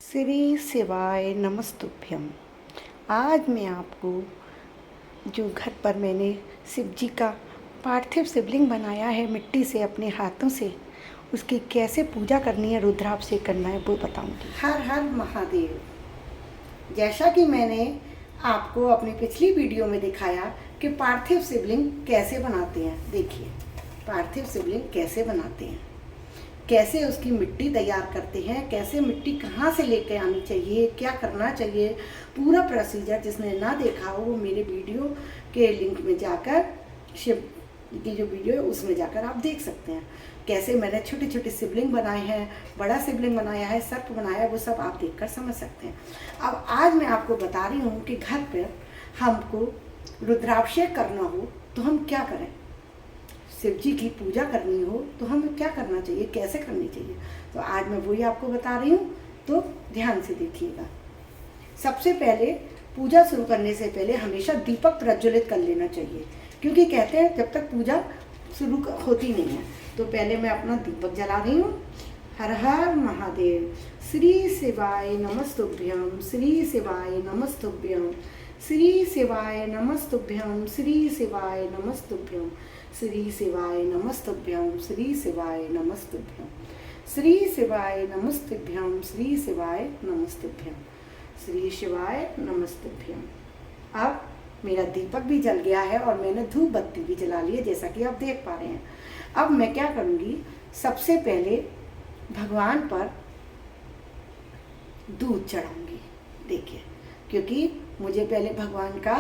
श्री शिवाय नमस्तुभ्यम। आज मैं आपको जो घर पर मैंने शिव जी का पार्थिव शिवलिंग बनाया है मिट्टी से अपने हाथों से, उसकी कैसे पूजा करनी है, रुद्राभिषेक करना है, वो बताऊंगी। हर हर महादेव। जैसा कि मैंने आपको अपनी पिछली वीडियो में दिखाया कि पार्थिव शिवलिंग कैसे बनाते हैं। देखिए पार्थिव शिवलिंग कैसे बनाते हैं, कैसे उसकी मिट्टी तैयार करते हैं, कैसे मिट्टी कहाँ से लेके आनी चाहिए, क्या करना चाहिए, पूरा प्रोसीजर जिसने ना देखा हो वो मेरे वीडियो के लिंक में जाकर, शिव की जो वीडियो है उसमें जाकर आप देख सकते हैं। कैसे मैंने छोटे छोटे शिवलिंग बनाए हैं, बड़ा शिवलिंग बनाया है, सर्प बनाया है, वो सब आप देखकर समझ सकते हैं। अब आज मैं आपको बता रही हूँ कि घर पर हमको रुद्राभिषेक करना हो तो हम क्या करें, शिव जी की पूजा करनी हो तो हमें क्या करना चाहिए, कैसे करनी चाहिए। तो आज मैं वही आपको बता रही हूँ, तो ध्यान से देखिएगा। सबसे पहले पूजा शुरू करने से पहले हमेशा दीपक प्रज्वलित कर लेना चाहिए, क्योंकि कहते हैं जब तक पूजा शुरू होती नहीं है। तो पहले मैं अपना दीपक जला रही हूँ। हर हर महादेव। श्री शिवाय नमस्तुभ्यम, श्री शिवाय नमस्तुभ्यम, श्री शिवाय नमस्तुभ्यम, श्री शिवाय नमस्तुभ्यम, श्री शिवाय नमस्तुभ्यम, श्री शिवाय नमस्तुभ्यम, श्री शिवाय नमस्तुभ्यम, श्री शिवाय नमस्तुभ्यम, श्री शिवाय नमस्तुभ्यम। अब मेरा दीपक भी जल गया है और मैंने धूप बत्ती भी जला ली है, जैसा कि आप देख पा रहे हैं। अब मैं क्या करूँगी, सबसे पहले भगवान पर दूध चढ़ाऊंगी। देखिए, क्योंकि मुझे पहले भगवान का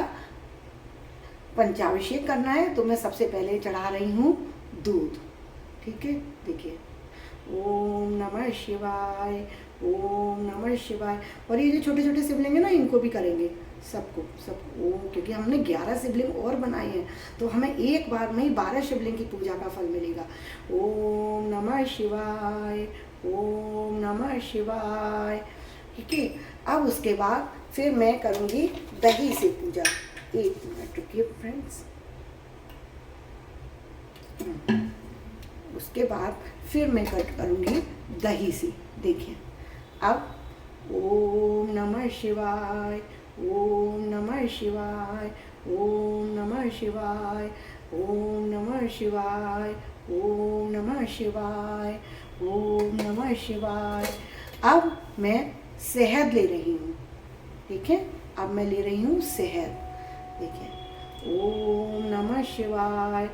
पंचाभिषेक करना है, तो मैं सबसे पहले चढ़ा रही हूँ दूध। ठीक है, देखिए, ओम नमः शिवाय, ओम नमः शिवाय। और ये जो छोटे छोटे शिवलिंग है ना, इनको भी करेंगे, सबको सब ओम, क्योंकि हमने 11 शिवलिंग और बनाए हैं, तो हमें एक बार में ही 12 शिवलिंग की पूजा का फल मिलेगा। ओम नमः शिवाय, ओम नमः शिवाय। ठीक है, अब उसके बाद फिर मैं करूँगी दही से पूजा। एक मिनट रुकिए फ्रेंड्स। उसके बाद फिर मैं करूँगी दही से। देखिए, अब ओम नमः शिवाय, ओम नमः शिवाय, ओम नमः शिवाय, ओम नमः शिवाय, ओम नमः शिवाय, ओम नमः शिवाय। अब मैं शहद ले रही हूँ। ठीक है, अब मैं ले रही हूँ शहद। देखिए, ओम नमः शिवाय,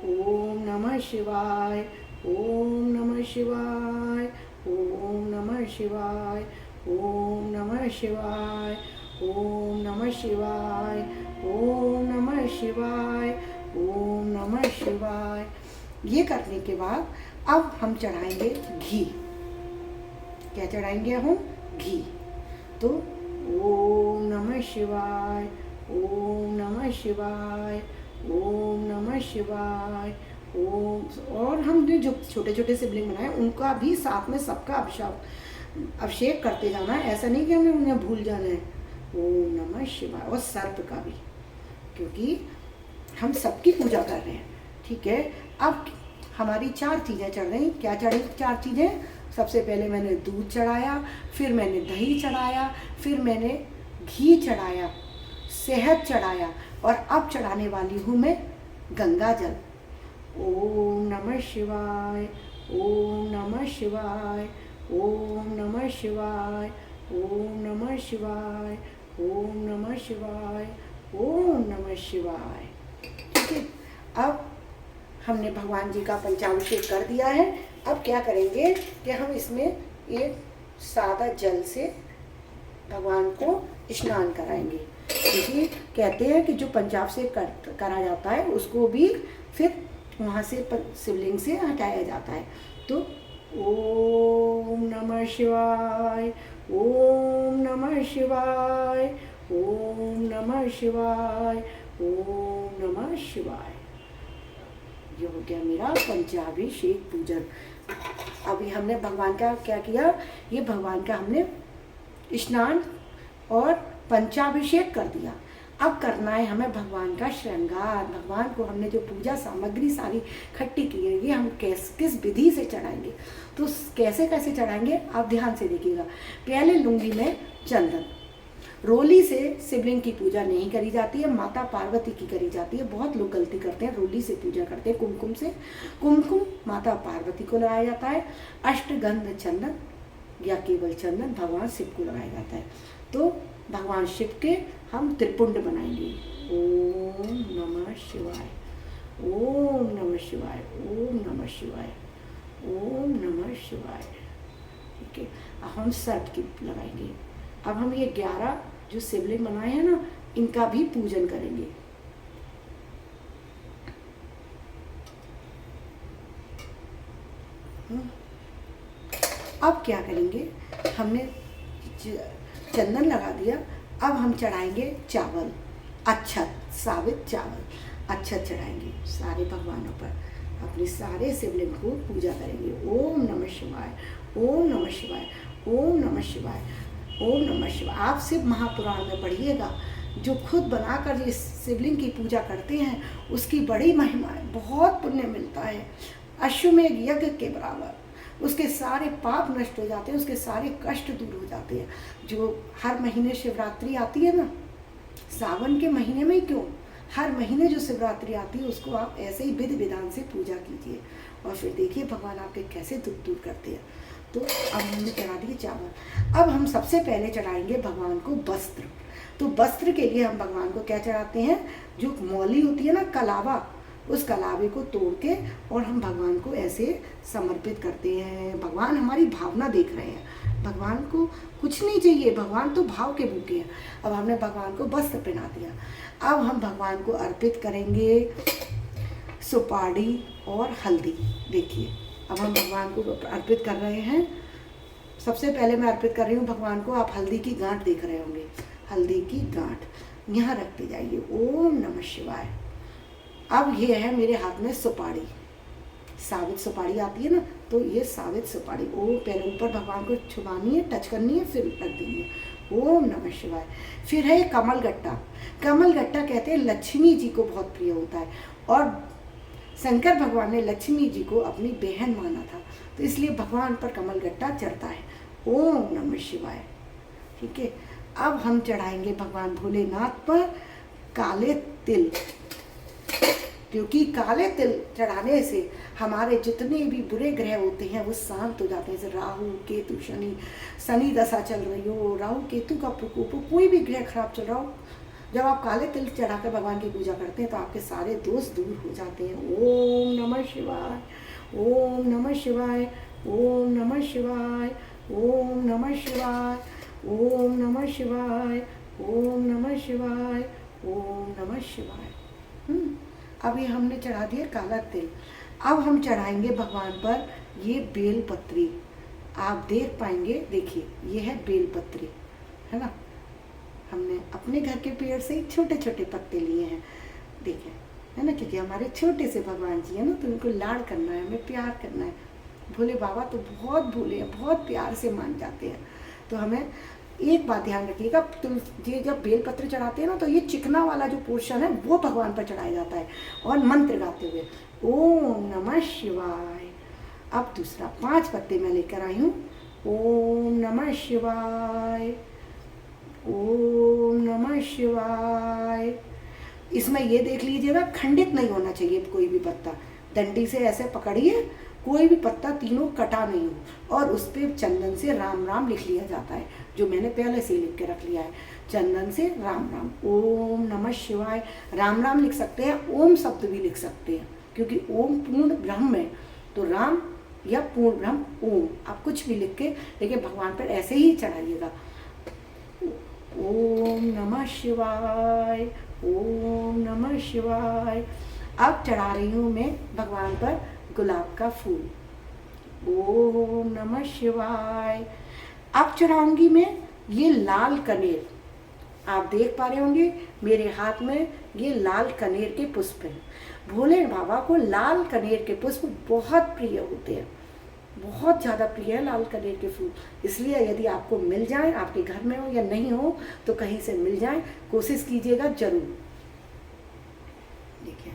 ओम नमः शिवाय, ओम नमः शिवाय, ओम नमः शिवाय, ओम नमः शिवाय, ओम नमः शिवाय, ओम नमः शिवाय, ओम नमः शिवाय। ये करने के बाद अब हम चढ़ाएंगे घी। क्या चढ़ाएंगे हम? घी। तो ओम नमः शिवाय, ओम नमः शिवाय, ओम नमः शिवाय, ओम। और हम जो छोटे छोटे शिवलिंग बनाए उनका भी साथ में सबका अभिषेक करते जाना है। ऐसा नहीं कि हमें उन्हें भूल जाना है। ओम नमः शिवाय। और सर्प का भी, क्योंकि हम सबकी पूजा कर रहे हैं। ठीक है, अब हमारी 4 चीज़ें चढ़ रही। क्या चढ़ी 4 चीज़ें? सबसे पहले मैंने दूध चढ़ाया, फिर मैंने दही चढ़ाया, फिर मैंने घी चढ़ाया, शहद चढ़ाया, और अब चढ़ाने वाली हूँ मैं गंगा जल। ओम नमः शिवाय, ओम नमः शिवाय, ओम नमः शिवाय, ओम नमः शिवाय, ओम नमः शिवाय, ओम नमः शिवाय। ठीक है, अब हमने भगवान जी का पंचाभिषेक कर दिया है। अब क्या करेंगे कि हम इसमें एक सादा जल से भगवान को स्नान कराएंगे, क्योंकि कहते हैं कि जो पंचाभिषेक करा जाता है उसको भी फिर वहाँ से शिवलिंग से हटाया जाता है। तो ओम नमः शिवाय, ओम नमः शिवाय, ओम नमः शिवाय, ओम नमः शिवाय। ये हो गया मेरा पंचाभिषेक पूजन। अभी हमने भगवान का क्या किया, ये भगवान का हमने स्नान और पंचाभिषेक कर दिया। अब करना है हमें भगवान का श्रृंगार। भगवान को हमने जो पूजा सामग्री सारी इकट्ठी की है, ये हम किस विधि से चढ़ाएंगे, तो कैसे कैसे चढ़ाएंगे आप ध्यान से देखिएगा। पहले लुंगी में चंदन, रोली से शिवलिंग की पूजा नहीं करी जाती है, माता पार्वती की करी जाती है। बहुत लोग गलती करते हैं, रोली से पूजा करते हैं, कुमकुम से। कुमकुम माता पार्वती को लगाया जाता है। अष्टगंध चंदन या केवल चंदन भगवान शिव को लगाया जाता है। तो भगवान शिव के हम त्रिपुंड बनाएंगे। ओम नमः शिवाय, ओम नमः शिवाय, ओम नमः शिवाय, ओम नमः शिवाय। ठीक है, अब हम सर्प की लगाएंगे। अब हम ये 11 जो शिवलिंग बनाए हैं ना, इनका भी पूजन करेंगे। अब क्या करेंगे, हमने चंदन लगा दिया, अब हम चढ़ाएंगे चावल, अक्षत, साबित चावल अक्षत चढ़ाएंगे सारे भगवानों पर। अपने सारे शिवलिंग को पूजा करेंगे। ओम नमः शिवाय, ओम नमः शिवाय, ओम नमः शिवाय, ओम नमः शिवाय। आप शिव महापुराण में पढ़िएगा, जो खुद बनाकर इस शिवलिंग की पूजा करते हैं उसकी बड़ी महिमा है, बहुत पुण्य मिलता है, अश्वमेध यज्ञ के बराबर। उसके सारे पाप नष्ट हो जाते हैं, उसके सारे कष्ट दूर हो जाते हैं। जो हर महीने शिवरात्रि आती है ना, सावन के महीने में ही क्यों, हर महीने जो शिवरात्रि आती है उसको आप ऐसे ही विधि विधान से पूजा कीजिए, और फिर देखिए भगवान आपके कैसे दुख दूर करते हैं। तो अब हमने चढ़ा दिए चावल। अब हम सबसे पहले चढ़ाएंगे भगवान को वस्त्र। तो वस्त्र के लिए हम भगवान को क्या चढ़ाते हैं, जो मौली होती है ना, कलावा, उस कलावे को तोड़ के और हम भगवान को ऐसे समर्पित करते हैं। भगवान हमारी भावना देख रहे हैं, भगवान को कुछ नहीं चाहिए, भगवान तो भाव के भूखे हैं। अब हमने भगवान को वस्त्र पहना दिया। अब हम भगवान को अर्पित करेंगे सुपारी और हल्दी। देखिए अब हम भगवान को अर्पित कर रहे हैं। सबसे पहले मैं अर्पित कर रही हूँ भगवान को, आप हल्दी की गांठ देख रहे होंगे, हल्दी की गांठ यहाँ रखते जाइए। ओम नमः शिवाय। अब ये है मेरे हाथ में सुपारी, साबित सुपारी आती है ना, तो ये साबित सुपारी। ओ पहले ऊपर भगवान को छुपानी है, टच करनी है, फिर रख देंगे। ओम नमः शिवाय। फिर है कमल गट्टा। कमल गट्टा कहते हैं लक्ष्मी जी को बहुत प्रिय होता है, और शंकर भगवान ने लक्ष्मी जी को अपनी बहन माना था, तो इसलिए भगवान पर कमल गट्टा चढ़ता है। ओम नमः शिवाय। ठीक है, अब हम चढ़ाएंगे भगवान भोलेनाथ पर काले तिल, क्योंकि काले तिल चढ़ाने से हमारे जितने भी बुरे ग्रह होते हैं वो शांत हो जाते हैं। जैसे राहु केतु शनि दशा चल रही हो, राहु केतु का प्रकोप हो, कोई भी ग्रह खराब चल रहा हो, जब आप काले तिल चढ़ाकर भगवान की पूजा करते हैं तो आपके सारे दोष दूर हो जाते हैं। ओम नमः शिवाय, ओम नमः शिवाय, ओम नमः शिवाय, ओम नमः शिवाय, ओम नमः शिवाय, ओम नमः शिवाय, ओम नमः शिवाय। अभी हमने चढ़ा दिया काला तिल। अब हम चढ़ाएंगे भगवान पर ये बेलपत्री। आप देख पाएंगे, देखिए ये है बेलपत्री, है ना, हमने अपने घर के पेड़ से ही छोटे छोटे पत्ते लिए हैं, देखिए, है ना, क्योंकि हमारे छोटे से भगवान जी है ना, तो उनको लाड़ करना है, हमें प्यार करना है। भोले बाबा तो बहुत भोले हैं, बहुत प्यार से मान जाते हैं। तो हमें एक बात ध्यान रखिएगा, तुम ये जब बेलपत्र चढ़ाते हैं ना, तो ये चिकना वाला जो पोर्शन है वो भगवान पर चढ़ाया जाता है, और मंत्र गाते हुए ओम नमः शिवाय। अब दूसरा 5 पत्ते मैं लेकर आई हूँ। ओम नमः शिवाय, ओम नमः शिवाय। इसमें ये देख लीजिएगा खंडित नहीं होना चाहिए कोई भी पत्ता, डंडी से ऐसे पकड़िए, कोई भी पत्ता तीनों कटा नहीं हो, और उस पर चंदन से राम राम लिख लिया जाता है, जो मैंने पहले से लिख के रख लिया है, चंदन से राम राम। ओम नमः शिवाय, राम राम लिख सकते हैं, ओम शब्द भी लिख सकते हैं, क्योंकि ओम पूर्ण ब्रह्म है, तो राम या पूर्ण ब्रह्म ओम, आप कुछ भी लिख के, लेकिन भगवान पर ऐसे ही चढ़ाइएगा। ओम नमः शिवाय, ओम नमः शिवाय। अब चढ़ा रही हूँ मैं भगवान पर गुलाब का फूल। ओम नमः शिवाय। अब चढ़ाऊंगी मैं ये लाल कनेर। आप देख पा रहे होंगे मेरे हाथ में ये लाल कनेर के पुष्प हैं। भोले बाबा को लाल कनेर के पुष्प बहुत प्रिय होते हैं, बहुत ज़्यादा प्रिय है लाल कनेर के फूल। इसलिए यदि आपको मिल जाए, आपके घर में हो या नहीं हो तो कहीं से मिल जाए, कोशिश कीजिएगा जरूर। देखिए,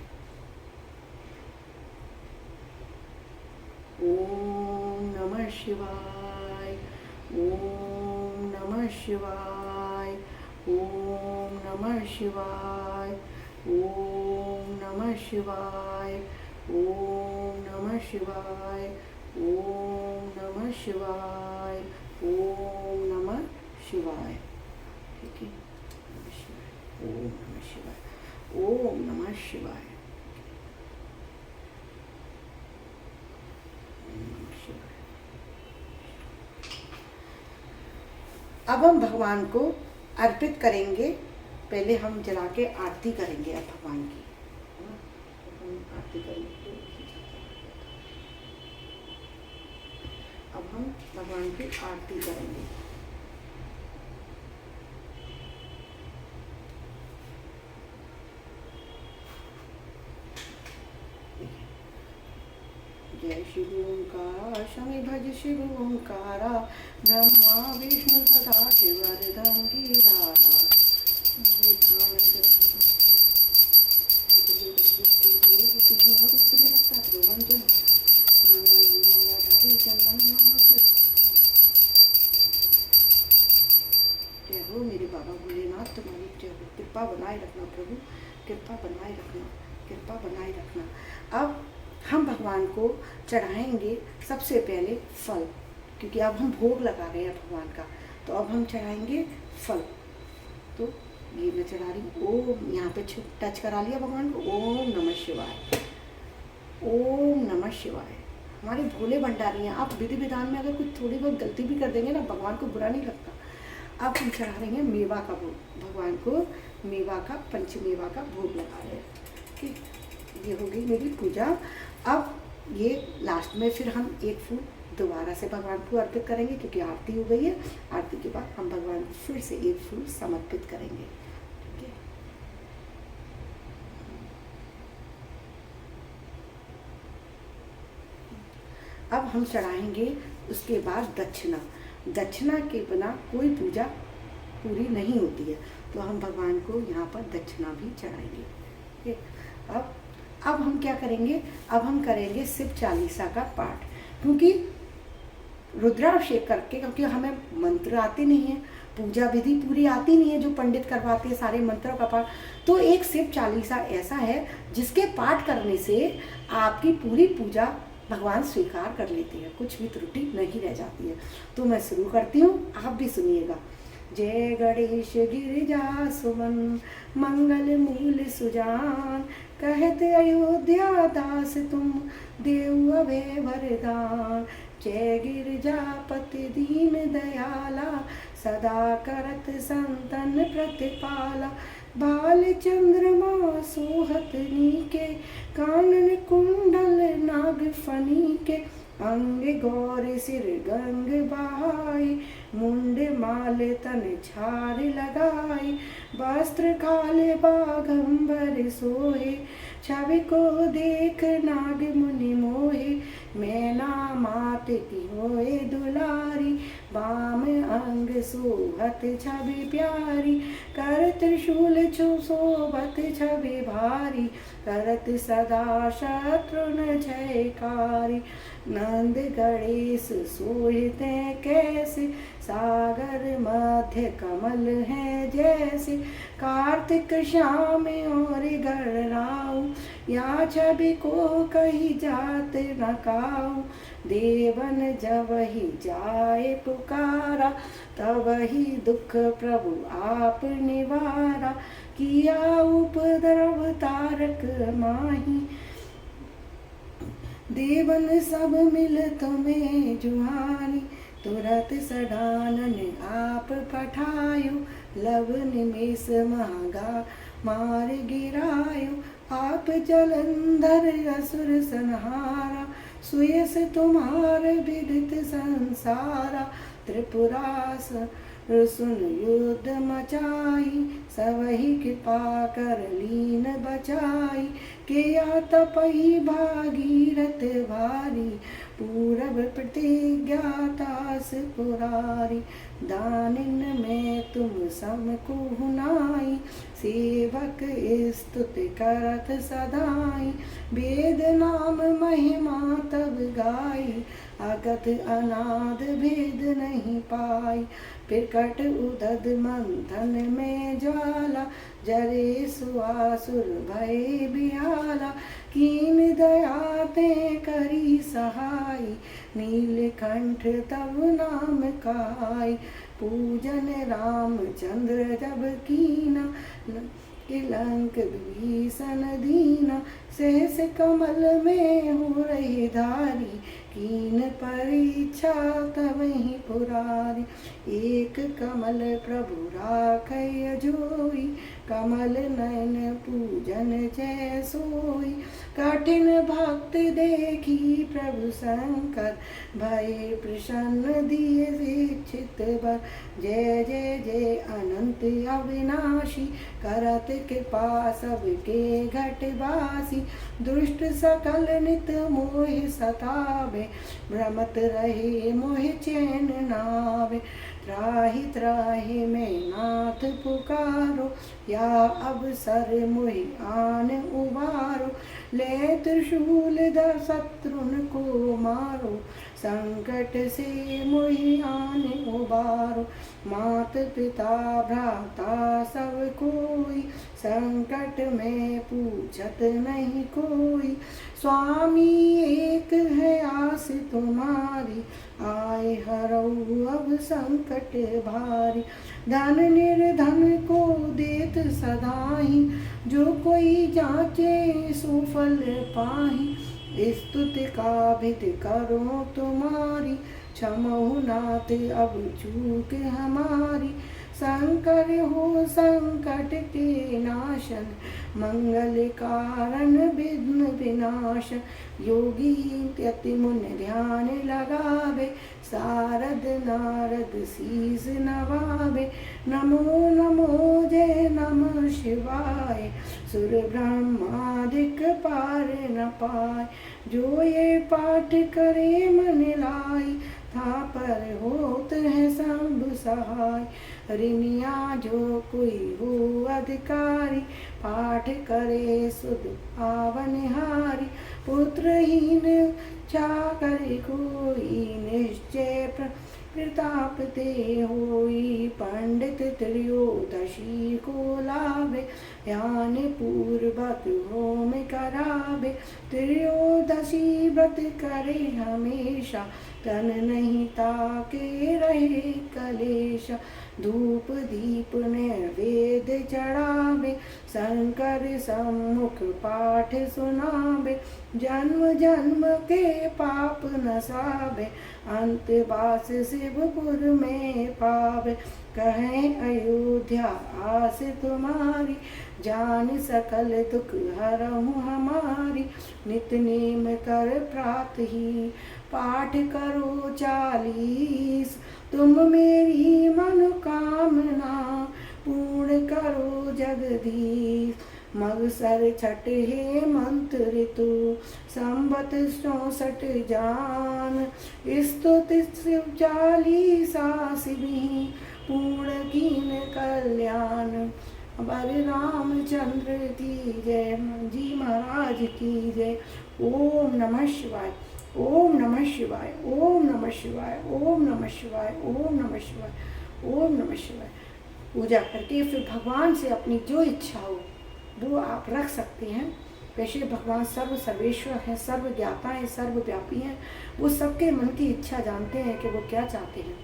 ओम नमः शिवाय, ओम नमः शिवाय, ओम नमः शिवाय, ओम नमः शिवाय, ओम नमः शिवाय, ओम नमः शिवाय, ओम नमः शिवाय। ठीक है, नमः शिवाय, ओम नमः शिवाय, ओम नमः शिवाय, ओम नमः शिवाय। अब हम भगवान को अर्पित करेंगे। पहले हम जला के आरती करेंगे अब भगवान की। आरती करेंगे। अब हम भगवान की आरती करेंगे। जय शिव ओंकार, शमि भज शिव ओंकारा, ब्रह्मा विष्णु सदा शिव गिरारा। जय हो मेरे बाबा भोलेनाथ, तुम्हारी जय हो। कृपा बनाए रखना प्रभु, कृपा बनाए रखना, कृपा बनाए रखना। अब हम भगवान को चढ़ाएंगे सबसे पहले फल, क्योंकि अब हम भोग लगा रहे हैं भगवान का, तो अब हम चढ़ाएंगे फल। तो ये मैं चढ़ा रही हूँ। ओम, यहाँ पे टच करा लिया भगवान को। ओम नमः शिवाय, ओम नमः शिवाय। हमारे भोले भंडारी हैं। आप विधि विधान में अगर कुछ थोड़ी बहुत गलती भी कर देंगे ना, भगवान को बुरा नहीं लगता। अब हम चढ़ा रहे हैं मेवा का भोग। भगवान को मेवा का, पंचमेवा का भोग लगा रहे हैं। ठीक, ये हो गई मेरी पूजा। अब ये लास्ट में फिर हम एक फूल दोबारा से भगवान को अर्पित करेंगे, क्योंकि आरती हो गई है। आरती के बाद हम भगवान को फिर से एक फूल समर्पित करेंगे। ठीक है, अब हम चढ़ाएंगे उसके बाद दक्षिणा। दक्षिणा के बिना कोई पूजा पूरी नहीं होती है, तो हम भगवान को यहाँ पर दक्षिणा भी चढ़ाएंगे। ठीक है, अब हम क्या करेंगे, अब हम करेंगे शिव चालीसा का पाठ, क्योंकि रुद्राभिषेक करके, क्योंकि हमें मंत्र आते नहीं है, पूजा विधि पूरी आती नहीं है जो पंडित करवाते हैं सारे मंत्रों का पाठ। तो एक शिव चालीसा ऐसा है जिसके पाठ करने से आपकी पूरी पूजा भगवान स्वीकार कर लेते हैं, कुछ भी त्रुटि नहीं रह जाती है। तो मैं शुरू करती हूँ, आप भी सुनिएगा। जय गणेश गिरिजा सुमन, मंगल मूल सुजान, कहते अयोध्या दास तुम, देव अभय वरदान। जय गिरिजापति दीन दयाला, सदा करत संतन प्रतिपाला। बाल चंद्रमा सोहत नीके, कानन कुंडल नाग फनी के। अंग गौर सिर गंग बहाई, मुंड माल तन छार लगाई। वस्त्र काले बाघंबर सोहे, छवि को देख नाग मुनि मोहे। मैना मात की होए दुलारी, बाम अंग सोहत छवि प्यारी। कर त्रिशूल शोभत छवि भारी, करत सदा शत्रुन जयकारी। नंद गणेश सोहिते कैसे, सागर मध्य कमल है जैसे। कार्तिक श्याम और गणराऊ, या छवि को कही जात न काऊ। देवन जब ही जाए पुकारा, तब ही दुख प्रभु आप निवारा। किया उपद्रव तारक माही, देवन सब मिल तुम्हें जुहानी। तुरत सडानन आप पठायो, लव निमेष महागा मार गिरायो। आप जलंधर असुर संहारा, सुयस तुम्हार विदित संसारा। त्रिपुरास रुसुन युद्ध मचाई, सबहि कृपा कर लीन बचाई। किया तपहि भागीरथ भारी, पूरब प्रतिज्ञा तास पुरारी। दानिन में तुम सम को हुनाई, सेवक स्तुति करत सदाई। वेद नाम महिमा तब गाई, अगत अनाद भेद नहीं पाई। प्रकट उदद मंथन में ज्वाला, जरे सुआसुर भय बिहाला। कीन दया ते करी सहाय, नीलकंठ तब नाम कहाई। पूजन रामचंद्र जब कीना, लंक विभीषण दीना। सहस कमल में हो रही धारी, कीन परीक्षा तवहि पुरारी। एक कमल प्रभु राखय जोई, कमल नयन पूजन जय सोई। कठिन भक्त देखी प्रभु शंकर, भय प्रसन्न दिए दीक्षित वर। जय जय जय अनंत अविनाशी, करत कृपा सबके घट बासी। दुष्ट सकल नित मोह सतावे, भ्रमत रहे मोह चैन नावे। त्राहि त्राहि में नाथ पुकारो, या अवसर मोहि आन उबारो। ले त्रिशूल धर शत्रुन को मारो, संकट से मोहि आन उबारो। मात पिता भ्राता सब कोई, संकट में पूछत नहीं कोई। स्वामी एक है आस तुम्हारी, आए हरऊ अब संकट भारी। धन निर्धन को देत सदाही, जो कोई जाचे सो फल पाही। स्तुति का भित करो तुम्हारी, क्षमहु नाथ अब चूक हमारी। शंकर हो संकट के नाशन, मंगल कारण विघ्न विनाशन। योगी यति मुन ध्यान लगावे, सारद नारद शीस नवावे। नमो नमो जय नमः शिवाय, सुर ब्रह्मादिक पार न पाए। जो ये पाठ करे मन लाई, था पर होत है सब सहाय। ऋनिया जो कोई हो अधिकारी, पाठ करे सुध पावनहारी। पुत्रहीन चाकर कोई, निश्चय प्रताप ते होई। पंडित त्रयोदशी को लाभे, ध्यान पूर्वक होम करावे। त्रयोदशी व्रत करे हमेशा, तन नहीं ताके रहे कलेशा। धूप दीप नैवेद चढ़ावे, शंकर सम्मुख पाठ सुनावे। जन्म जन्म के पाप नसावे, अंत बास शिवपुर में पावे। कहें अयोध्या आस तुम्हारी, जान सकल दुख हरहु हमारी। नित नेम कर प्रात ही, पाठ करो 40। तुम मेरी मनोकामना, पूर्ण करो जगदीश। मगसर छठ हे मंत्र ऋतु, संबत 64 जान। स्तुति शिव 40 शिवि, पूर्ण कीन कल्याण। बलि रामचंद्र की जय, जी महाराज की जय। ओम नमः शिवाय, ओम नमः शिवाय, ओम नमः शिवाय, ओम नमः शिवाय, ओम नमः शिवाय, ओम नमः शिवाय। पूजा करके फिर भगवान से अपनी जो इच्छा हो वो आप रख सकते हैं। वैसे भगवान सर्व सर्वेश्वर हैं, सर्व ज्ञाता हैं, सर्वव्यापी हैं। वो सबके मन की इच्छा जानते हैं कि वो क्या चाहते हैं।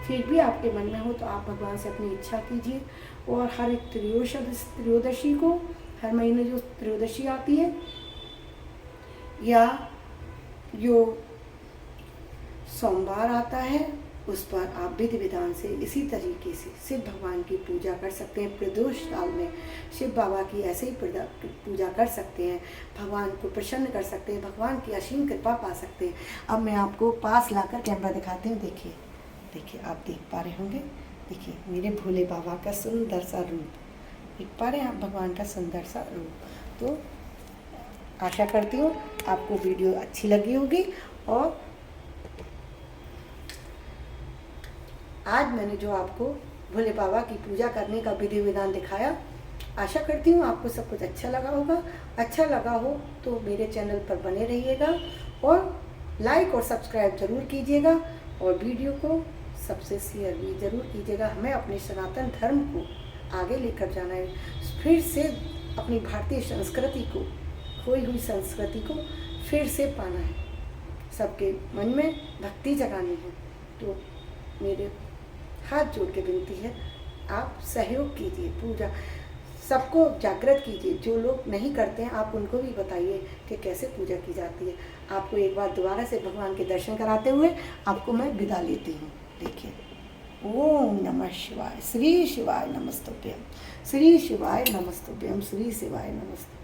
फिर भी आपके मन में हो तो आप भगवान से अपनी इच्छा कीजिए। और हर एक त्रयोदशी को, हर महीने जो त्रयोदशी आती है या जो सोमवार आता है, उस पर आप विधि विधान से इसी तरीके से शिव भगवान की पूजा कर सकते हैं। प्रदोष काल में शिव बाबा की ऐसे ही पूजा कर सकते हैं, भगवान को प्रसन्न कर सकते हैं, भगवान की असीम कृपा पा सकते हैं। अब मैं आपको पास लाकर कैमरा दिखाती हूँ। देखिए देखिए, आप देख पा रहे होंगे, देखिए मेरे भोले बाबा का सुंदर सा रूप, देख पा रहे हैं आप भगवान का सुंदर सा रूप। तो आशा करती हूँ आपको वीडियो अच्छी लगी होगी। और आज मैंने जो आपको भोले बाबा की पूजा करने का विधि विधान दिखाया, आशा करती हूँ आपको सब कुछ अच्छा लगा होगा। अच्छा लगा हो तो मेरे चैनल पर बने रहिएगा और लाइक और सब्सक्राइब ज़रूर कीजिएगा और वीडियो को सबसे शेयर भी ज़रूर कीजिएगा। हमें अपने सनातन धर्म को आगे लेकर जाना है, फिर से अपनी भारतीय संस्कृति को, खोई हुई संस्कृति को फिर से पाना है, सबके मन में भक्ति जगानी है। तो मेरे हाथ जोड़ के विनती है, आप सहयोग कीजिए, पूजा सबको जागृत कीजिए। जो लोग नहीं करते हैं आप उनको भी बताइए कि कैसे पूजा की जाती है। आपको एक बार दोबारा से भगवान के दर्शन कराते हुए आपको मैं विदा लेती हूँ। देखिए, ओम नमः शिवाय, श्री शिवाय नमस्तुभ्यम, श्री शिवाय नमस्तुभ्यम, श्री शिवाय नमस्तुभ्यम।